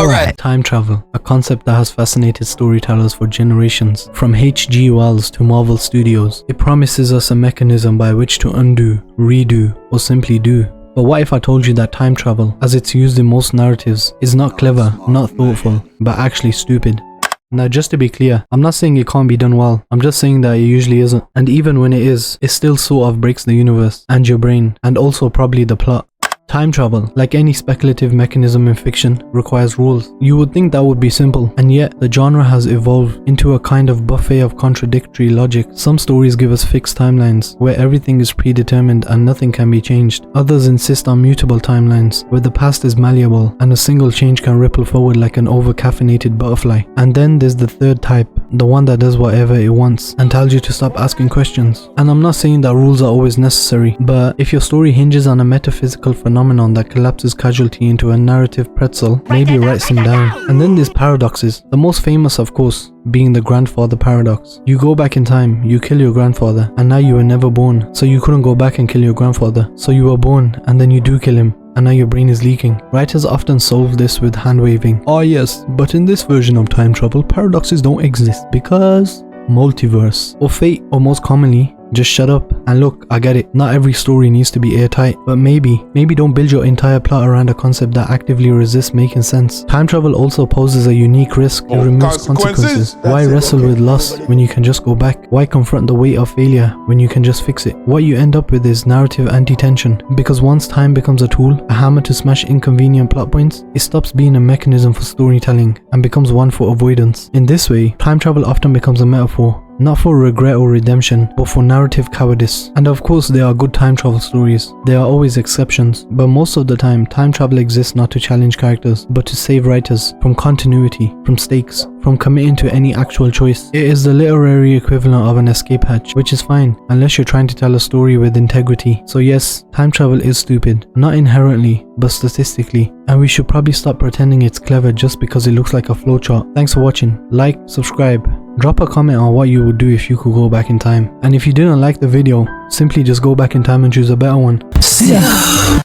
Alright. Time travel, a concept that has fascinated storytellers for generations. From H.G. Wells to Marvel Studios, it promises us a mechanism by which to undo, redo, or simply do. But what if I told you that time travel, as it's used in most narratives, is not clever, not thoughtful, but actually stupid? Now, just to be clear, I'm not saying it can't be done well, I'm just saying that it usually isn't. And even when it is, it still sort of breaks the universe, and your brain, and also probably the plot. Time travel, like any speculative mechanism in fiction, requires rules. You would think that would be simple, and yet the genre has evolved into a kind of buffet of contradictory logic. Some stories give us fixed timelines, where everything is predetermined and nothing can be changed. Others insist on mutable timelines, where the past is malleable, and a single change can ripple forward like an over-caffeinated butterfly. And then there's the third type, the one that does whatever it wants, and tells you to stop asking questions. And I'm not saying that rules are always necessary, but if your story hinges on a metaphysical phenomenon that collapses casualty into a narrative pretzel, maybe write some down. And then there's paradoxes, the most famous of course being the grandfather paradox. You go back in time, you kill your grandfather, and now you were never born, so you couldn't go back and kill your grandfather. So you were born, and then you do kill him, and now your brain is leaking. Writers often solve this with hand waving. Oh yes, but in this version of time travel, paradoxes don't exist because multiverse, or fate, or most commonly, just shut up. And look, I get it, not every story needs to be airtight, but maybe don't build your entire plot around a concept that actively resists making sense. Time travel also poses a unique risk. It removes consequences. Why wrestle with loss when you can just go back? Why confront the weight of failure when you can just fix it? What you end up with is narrative anti-tension, because once time becomes a tool, a hammer to smash inconvenient plot points, it stops being a mechanism for storytelling and becomes one for avoidance. In this way, time travel often becomes a metaphor, not for regret or redemption, but for narrative cowardice. And of course there are good time travel stories. There are always exceptions, but most of the time, time travel exists not to challenge characters, but to save writers from continuity, from stakes, from committing to any actual choice. It is the literary equivalent of an escape hatch, which is fine, unless you're trying to tell a story with integrity. So yes, time travel is stupid. Not inherently, but statistically. And we should probably stop pretending it's clever just because it looks like a flowchart. Thanks for watching. Like, subscribe. Drop a comment on what you would do if you could go back in time. And if you didn't like the video, simply just go back in time and choose a better one. See ya!